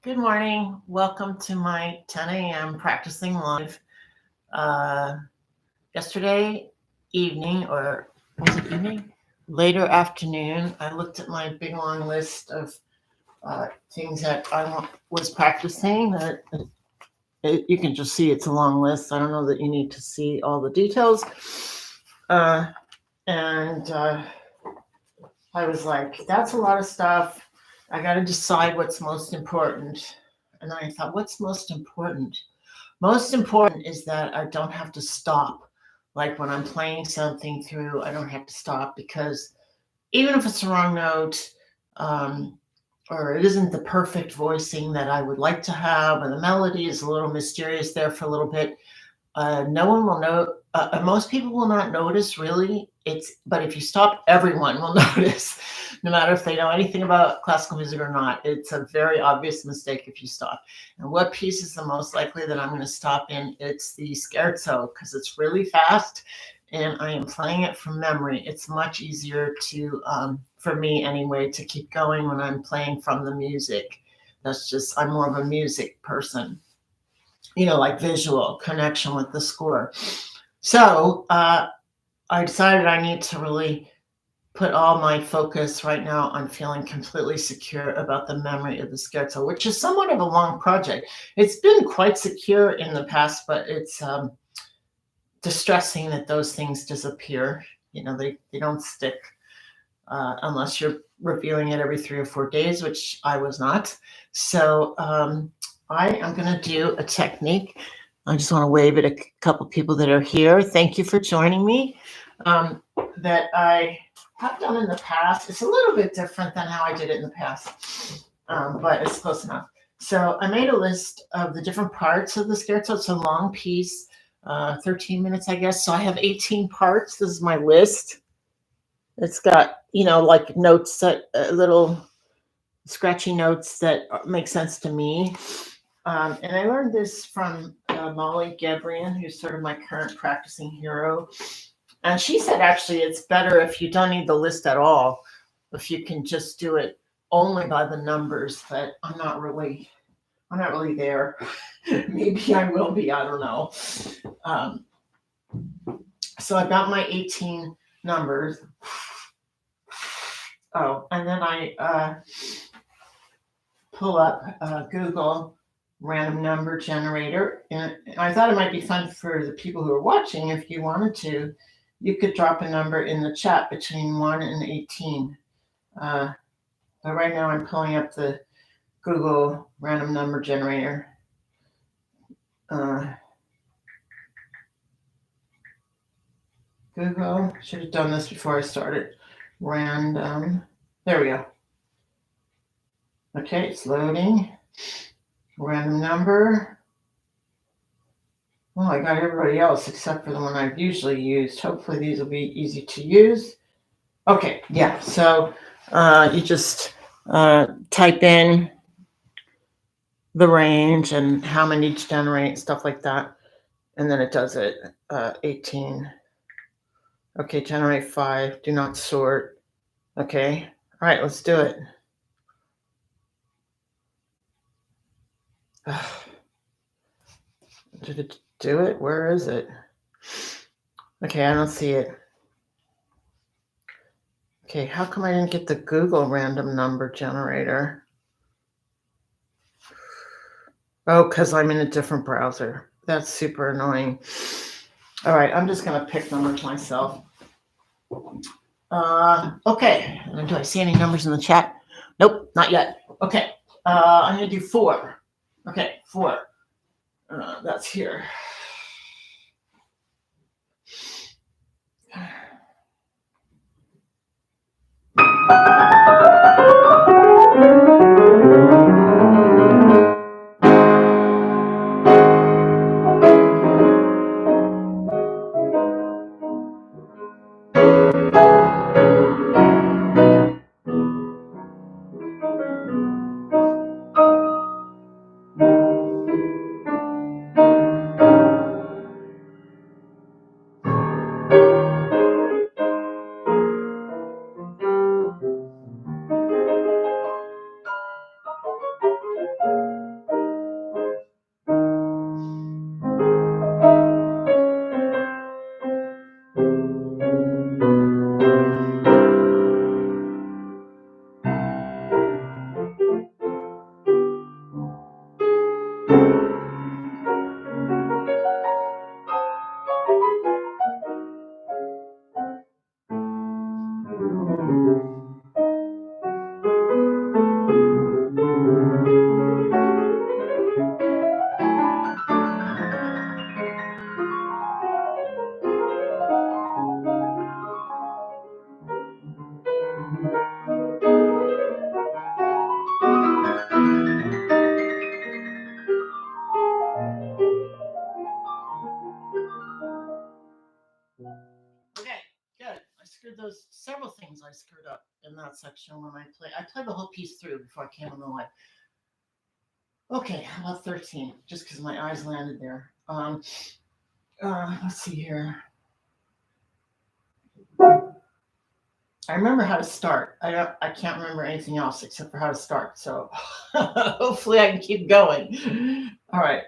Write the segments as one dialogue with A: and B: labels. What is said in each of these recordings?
A: Good morning. Welcome to my 10 a.m. practicing live. Uh, Yesterday evening, or was it evening? Later afternoon, I looked at my big long list of things that was practicing. You can just see it's a long list. I don't know that you need to see all the details. And I was like, that's a lot of stuff. I got to decide what's most important. And then I thought, what's most important? Most important is that I don't have to stop. Like when I'm playing something through, I don't have to stop because even if it's the wrong note, um, or it isn't the perfect voicing that I would like to have, and the melody is a little mysterious there for a little bit, no one will know. Most people will not notice really. But if you stop, everyone will notice, no matter if they know anything about classical music or not. It's a very obvious mistake if you stop. And what piece is the most likely that I'm going to stop in? It's the Scherzo because it's really fast, and I am playing it from memory. It's much easier for me anyway, to keep going when I'm playing from the music. I'm more of a music person, like visual connection with the score. So I decided I need to really put all my focus right now on feeling completely secure about the memory of the Scherzo, which is somewhat of a long project. It's been quite secure in the past, but it's distressing that those things disappear. They don't stick unless you're reviewing it every 3 or 4 days, which I was not. So I am going to do a technique. I just want to wave at a couple people that are here. Thank you for joining me. That I have done in the past. It's a little bit different than how I did it in the past, but it's close enough. So I made a list of the different parts of the Scherzo. It's a long piece, 13 minutes, I guess. So I have 18 parts. This is my list. It's got, like notes, little scratchy notes that make sense to me. And I learned this from Molly Gabrian, who's sort of my current practicing hero. And she said, actually, it's better if you don't need the list at all, if you can just do it only by the numbers. But I'm not really there. Maybe I will be. I don't know. So I've got my 18 numbers. Oh, and then I pull up Google random number generator. And I thought it might be fun for the people who are watching, if you wanted to, you could drop a number in the chat between 1 and 18. But right now I'm pulling up the Google random number generator. Google, should have done this before I started. Random, there we go. Okay, it's loading. Random number. Well, I got everybody else except for the one I've usually used. Hopefully these will be easy to use. Okay, yeah, so you just type in the range and how many to generate, stuff like that. And then it does it. 18. Okay, generate 5. Do not sort. Okay. All right, let's do it. Did it do it? Where is it? Okay, I don't see it. Okay, how come I didn't get the Google random number generator? Oh, because I'm in a different browser. That's super annoying. All right, I'm just going to pick numbers myself. Okay, do I see any numbers in the chat? Nope, not yet. Okay, I'm going to do 4. Okay, 4. That's here. I screwed up in that section when I played the whole piece through before I came on the live. Okay, how about 13? Just because my eyes landed there. Let's see here. I remember how to start. I can't remember anything else except for how to start. So hopefully I can keep going. All right.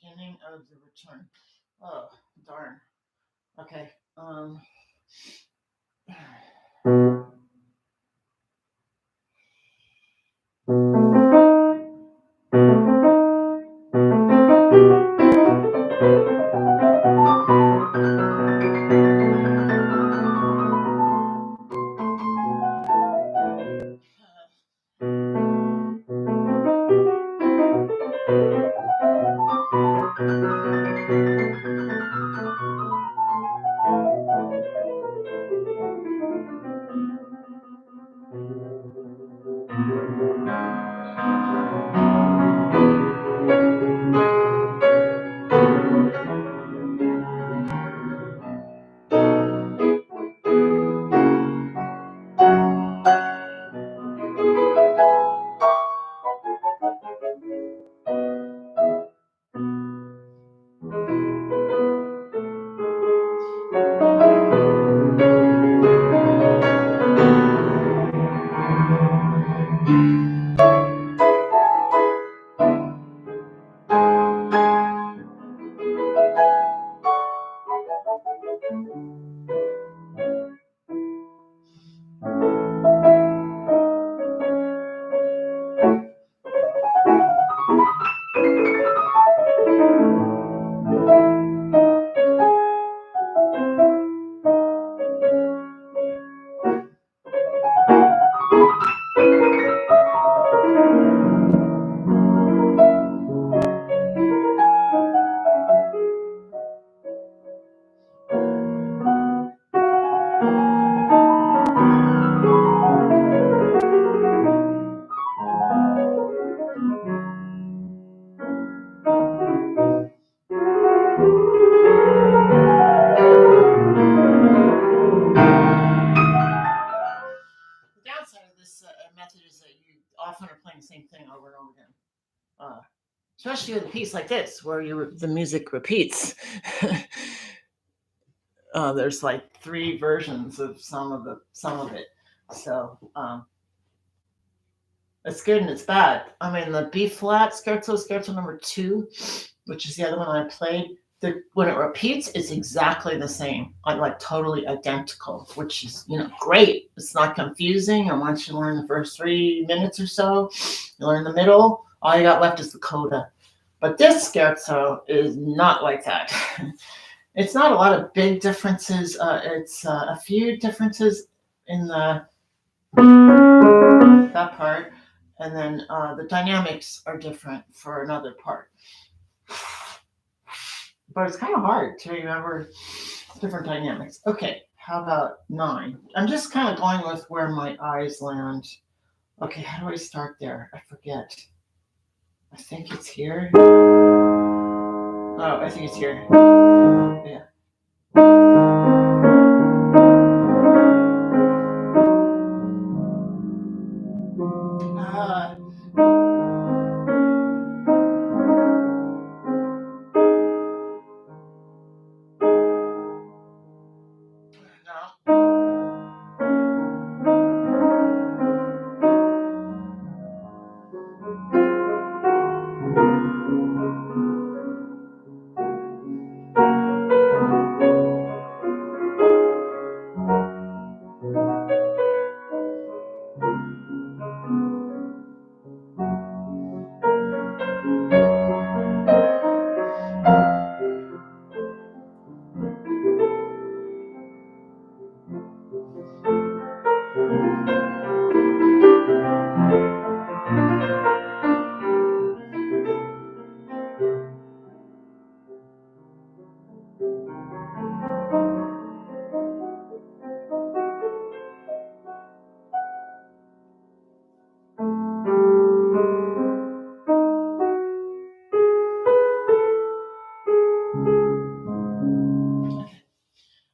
A: Beginning of the return. Oh, darn. Okay. Method is that you often are playing the same thing over and over again, especially with a piece like this where the music repeats. There's like 3 versions of some of it, so it's good and it's bad. I mean, the B flat scherzo number 2, which is the other one I played. When it repeats, it's exactly the same, like totally identical, which is great. It's not confusing. And once you learn the first 3 minutes or so, you learn the middle. All you got left is the coda. But this scherzo is not like that. It's not a lot of big differences. It's a few differences in that part, and then the dynamics are different for another part. But it's kind of hard to remember different dynamics. Okay, how about 9? I'm just kind of going with where my eyes land. Okay, how do I start there? I forget. I think it's here. Oh, I think it's here. Yeah.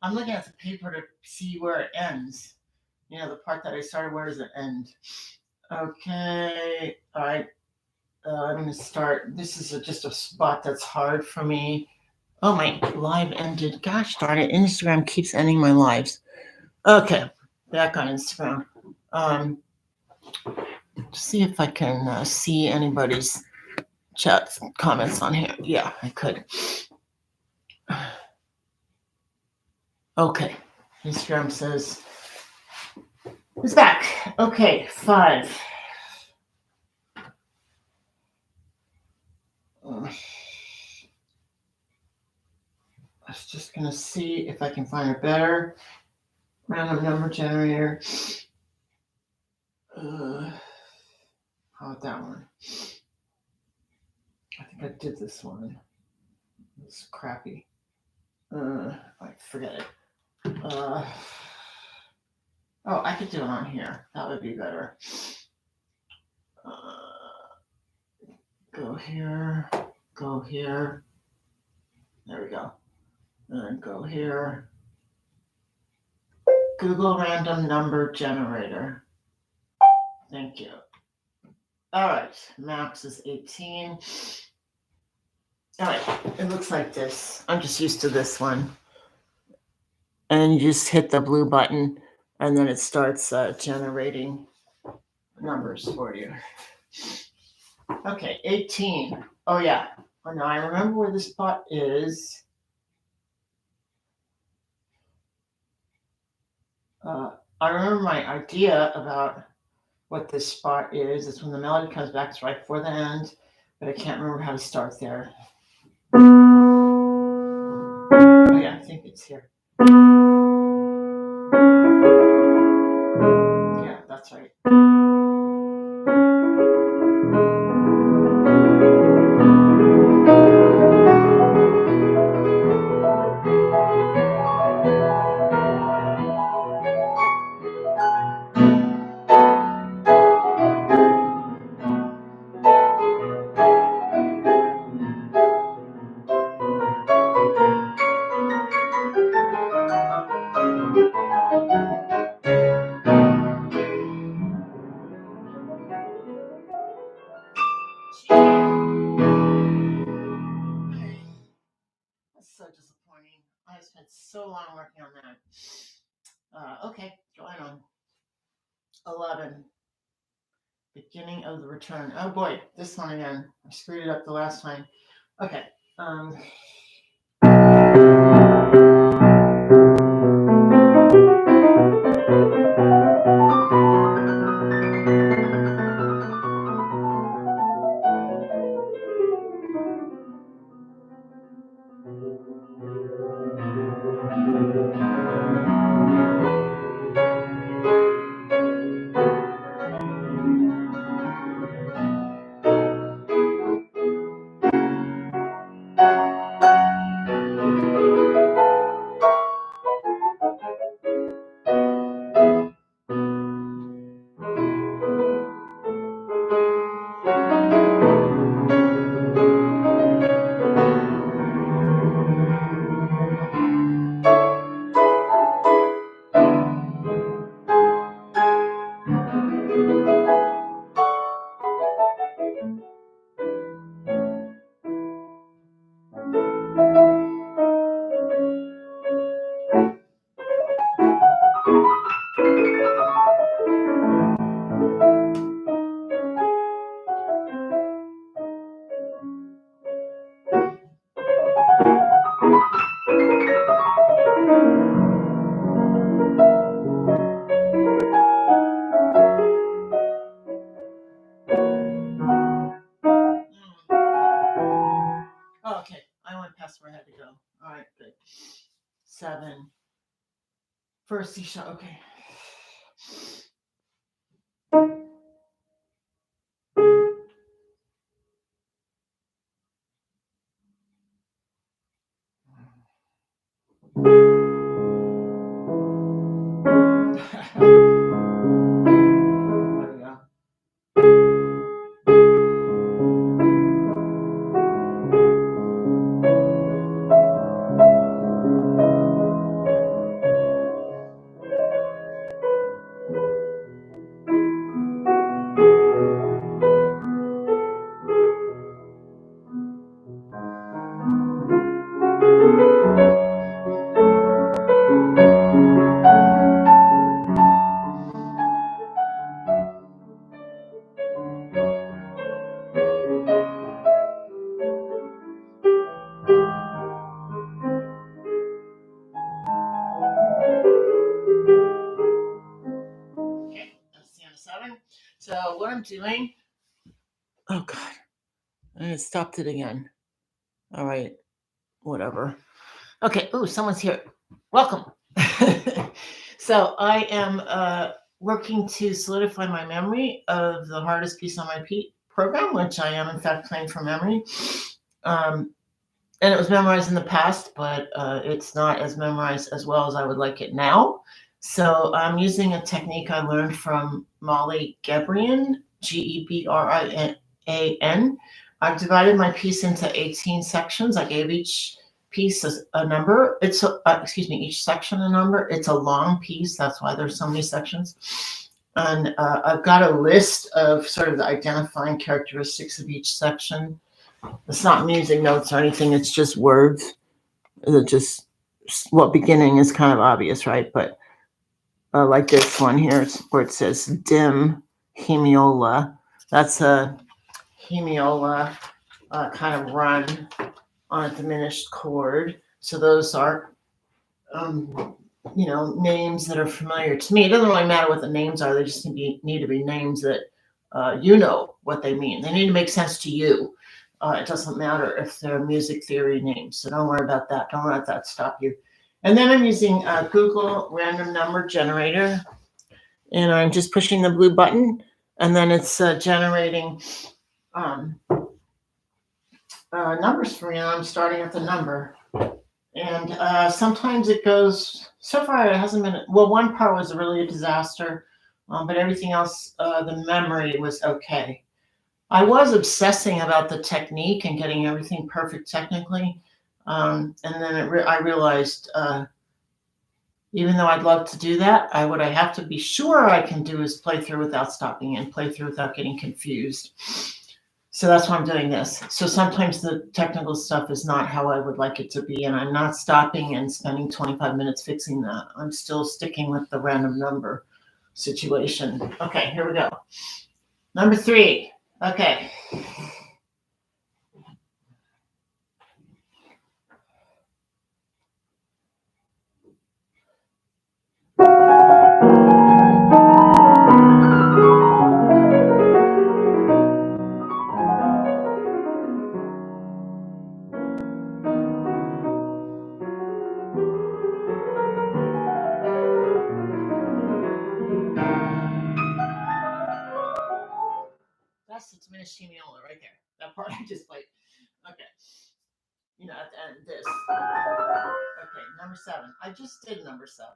A: I'm looking at the paper to see where it ends. You know, the part that I started, where does it end? Okay, all right. I'm going to start. This is just a spot that's hard for me. Oh, my live ended. Gosh darn it. Instagram keeps ending my lives. Okay, back on Instagram. See if I can see anybody's chats and comments on here. Yeah, I could. Okay, Instagram says it's back. Okay, 5. I was just gonna see if I can find a better random number generator. How about that one? I think I did this one. It's crappy. I forget it. Oh, I could do it on here. That would be better. Go here. Go here. There we go. And go here. Google random number generator. Thank you. All right, max is 18. All right, it looks like this. I'm just used to this one. And you just hit the blue button, and then it starts generating numbers for you. Okay, 18. Oh, yeah. Oh, no, I remember where this spot is. I remember my idea about what this spot is. It's when the melody comes back. It's right before the end, but I can't remember how to start there. Oh, yeah, I think it's here. Yeah, that's right. So disappointing. I spent so long working on that. Okay, going on. 11. Beginning of the return. Oh boy, this one again. I screwed it up the last time. Okay. Oh, okay. I went past where I had to go. All right, good. 7. First C sharp. Okay. There we go. doing, oh God, and it stopped it again. All right, whatever. Okay, oh, someone's here. Welcome. So I am working to solidify my memory of the hardest piece on my program, which I am in fact playing from memory. And it was memorized in the past, but it's not as memorized as well as I would like it now. So I'm using a technique I learned from Molly Gebrian, Gebrian. I've divided my piece into 18 sections. I gave each piece a number. Each section a number. It's a long piece. That's why there's so many sections. And I've got a list of sort of the identifying characteristics of each section. It's not music notes or anything. It's just words. Beginning is kind of obvious, right? But like this one here, where it says dim hemiola. That's a hemiola kind of run on a diminished chord. So those are, names that are familiar to me. It doesn't really matter what the names are. They just need to be names that you know what they mean. They need to make sense to you. It doesn't matter if they're music theory names. So don't worry about that. Don't let that stop you. And then I'm using Google Random Number Generator. And I'm just pushing the blue button. And then it's generating numbers for me. And I'm starting at the number. And sometimes it goes, so far it hasn't been, well, one part was really a disaster. But everything else, the memory was okay. I was obsessing about the technique and getting everything perfect technically. And then I realized, even though I'd love to do that, what I have to be sure I can do is play through without stopping and play through without getting confused. So that's why I'm doing this. So sometimes the technical stuff is not how I would like it to be, and I'm not stopping and spending 25 minutes fixing that. I'm still sticking with the random number situation. Okay, here we go. Number 3. Okay. That's the diminished hemiola right there. That part I just played. Okay. At the end, this. Okay, number 7. I just did number 7,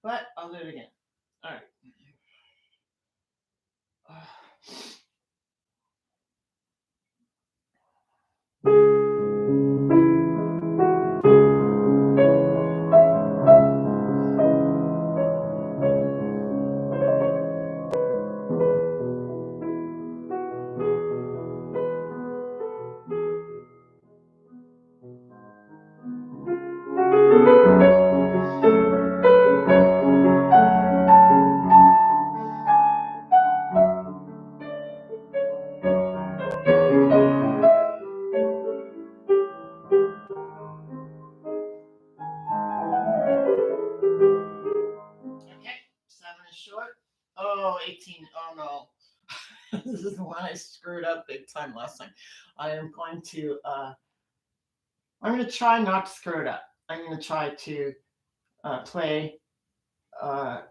A: but I'll do it again. All right. Okay, 7 is short. Oh, 18. Oh no. This is the one I screwed up big time last time. I'm going to try not to screw it up. I'm going to try to play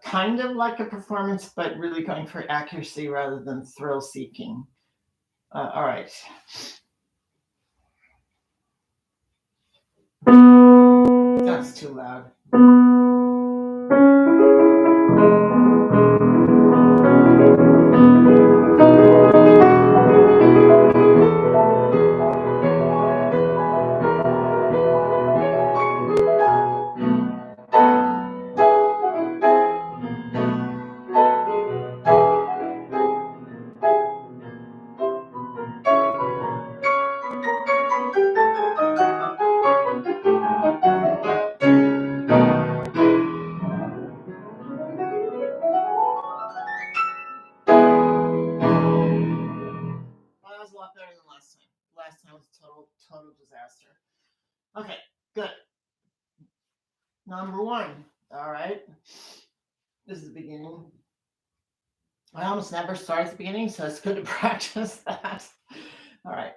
A: kind of like a performance, but really going for accuracy rather than thrill seeking. All right. That's too loud. A lot better than last time. Last time was total disaster. Okay, good. Number 1. All right. This is the beginning. I almost never start at the beginning, so it's good to practice that. All right.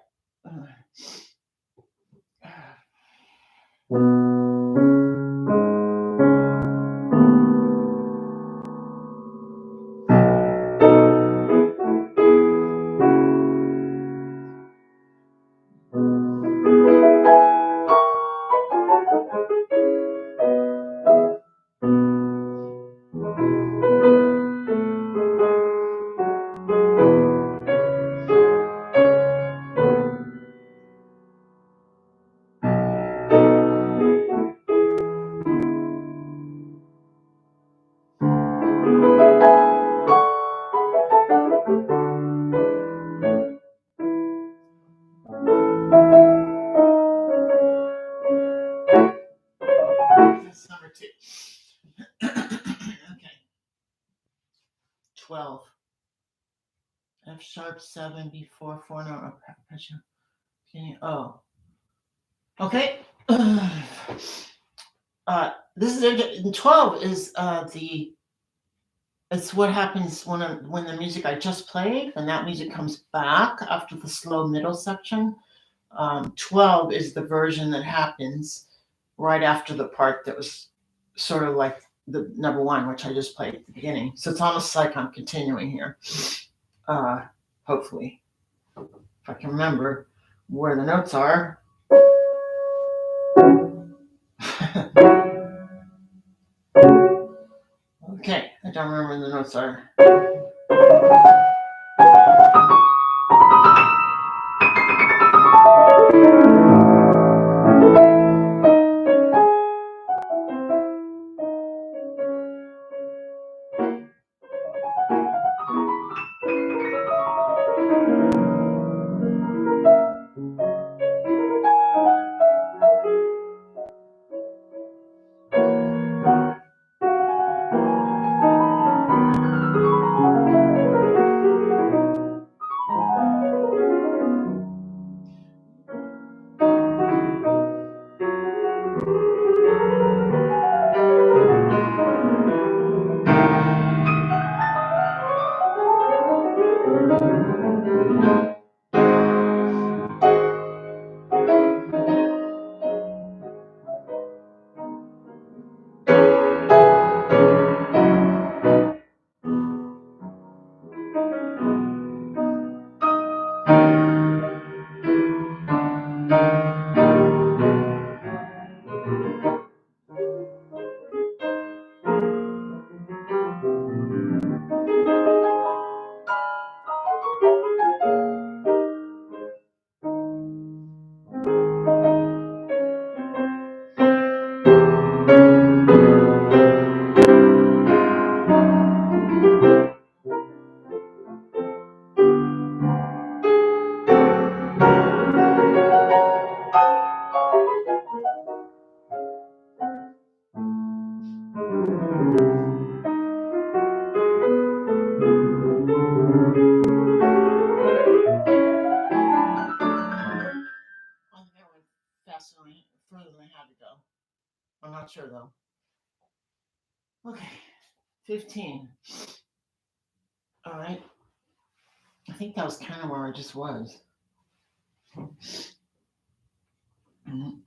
A: That's number 2. Okay. 12. F sharp 7 before 4 note pressure. Oh. Okay. This is 12 is it's what happens when the music I just played, and that music comes back after the slow middle section. 12 is the version that happens right after the part that was sort of like the number 1, which I just played at the beginning. So it's almost like I'm continuing here. Hopefully, if I can remember where the notes are. Okay, I don't remember where the notes are. Further than I had to go. I'm not sure though. Okay, 15. All right. I think that was kind of where I just was. Mm-hmm.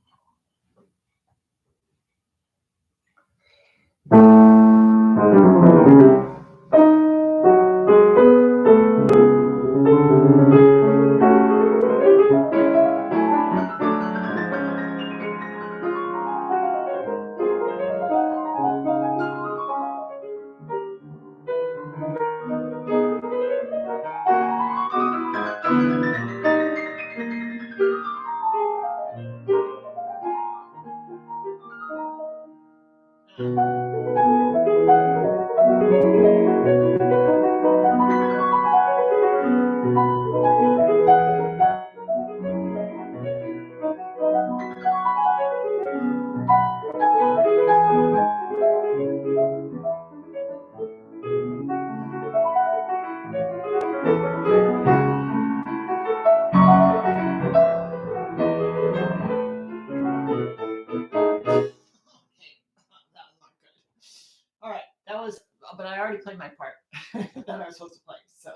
A: All right, that was, but I already played my part that I I supposed to play? So,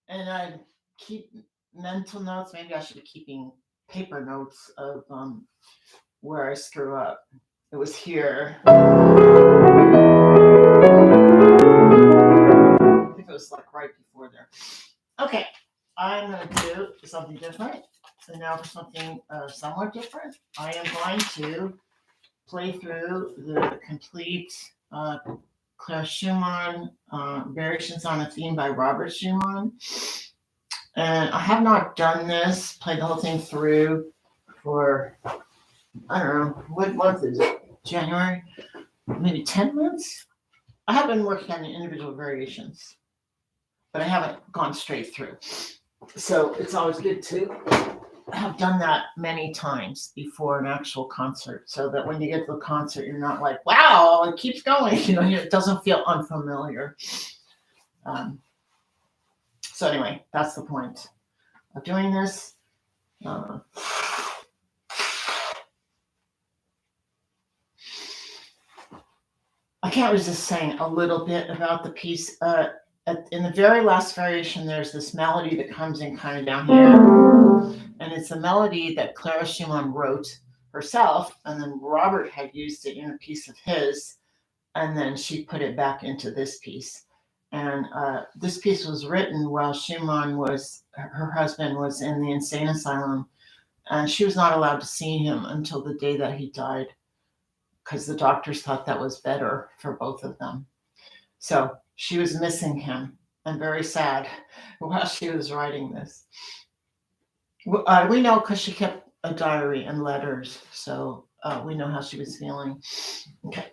A: and I keep mental notes. Maybe I should be keeping paper notes of where I screw up. It was here. I think it was like right before there. Okay, I'm going to do something different. And now for something somewhat different, I am going to play through the complete Clara Schumann Variations on a Theme by Robert Schumann. And I have not done this, played the whole thing through for, I don't know, what month is it? January? Maybe 10 months? I have been working on the individual variations, but I haven't gone straight through. So it's always good to have done that many times before an actual concert, so that when you get to the concert, you're not like, wow, it keeps going. It doesn't feel unfamiliar. So anyway, that's the point of doing this. I can't resist saying a little bit about the piece. In the very last variation, there's this melody that comes in kind of down here. And it's a melody that Clara Schumann wrote herself, and then Robert had used it in a piece of his, and then she put it back into this piece. And this piece was written while her husband was in the insane asylum, and she was not allowed to see him until the day that he died, because the doctors thought that was better for both of them. So she was missing him and very sad while she was writing this. We know because she kept a diary and letters, so we know how she was feeling. Okay.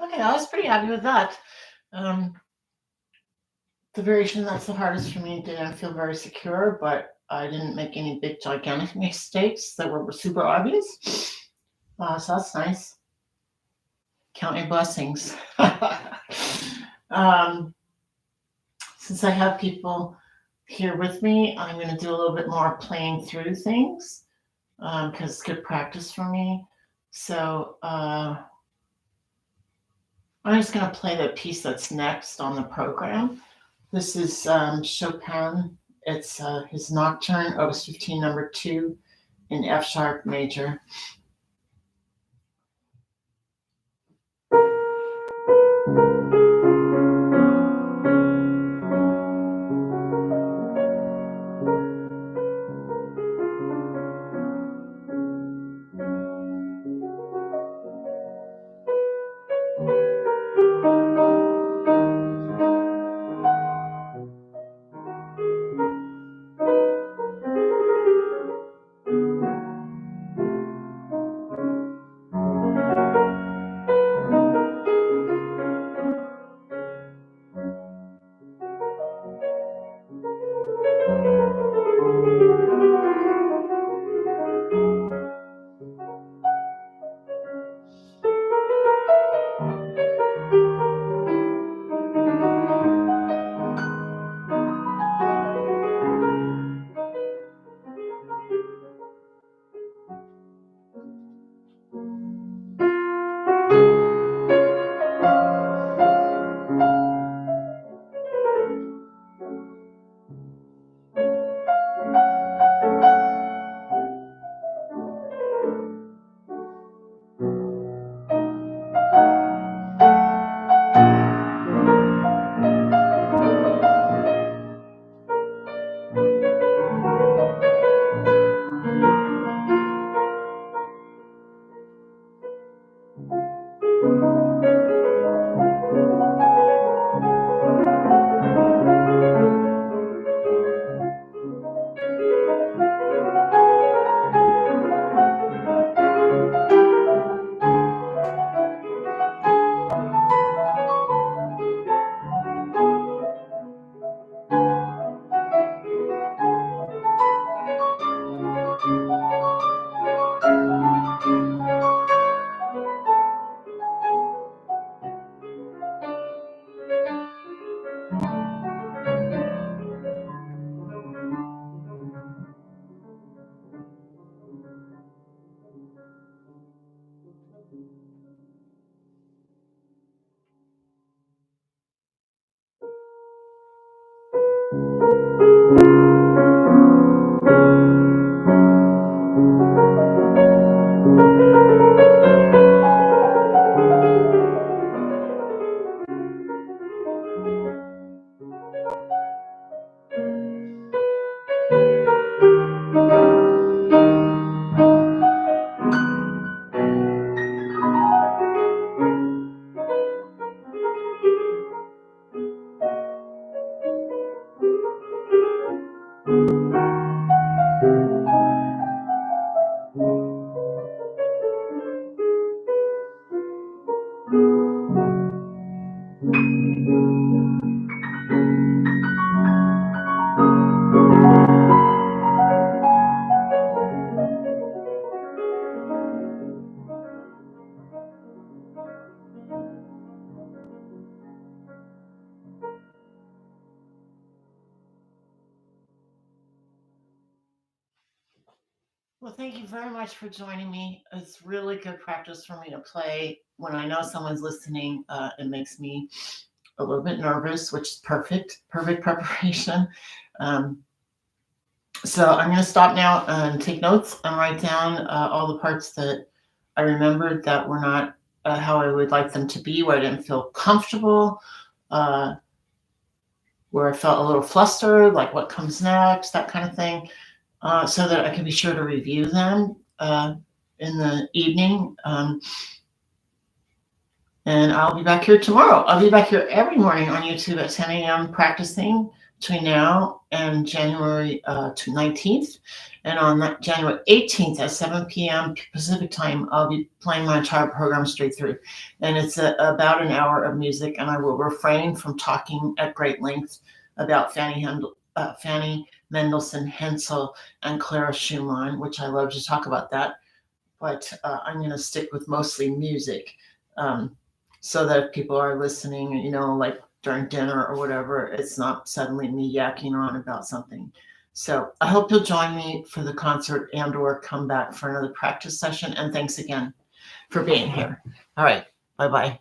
A: Okay, I was pretty happy with that. The variation that's the hardest for me didn't feel very secure, but I didn't make any big gigantic mistakes that were super obvious. So that's nice. Count your blessings. Since I have people here with me, I'm going to do a little bit more playing through things because it's good practice for me. So I'm just going to play the piece that's next on the program. This is Chopin. It's his Nocturne, Opus 15, number 2, in F sharp major. Well, thank you very much for joining me. It's really good practice for me to play. When I know someone's listening, it makes me a little bit nervous, which is perfect preparation. So I'm going to stop now and take notes and write down all the parts that I remembered that were not how I would like them to be, where I didn't feel comfortable, where I felt a little flustered, like what comes next, that kind of thing. So that I can be sure to review them in the evening. And I'll be back here tomorrow. I'll be back here every morning on YouTube at 10 a.m. practicing between now and January 19th. And on that January 18th at 7 p.m. Pacific time, I'll be playing my entire program straight through. And it's about an hour of music, and I will refrain from talking at great length about Fanny Mendelssohn Hensel and Clara Schumann, which I love to talk about that. But I'm going to stick with mostly music, so that if people are listening, like during dinner or whatever, it's not suddenly me yakking on about something. So I hope you'll join me for the concert and or come back for another practice session. And thanks again for being here. All right. Bye-bye.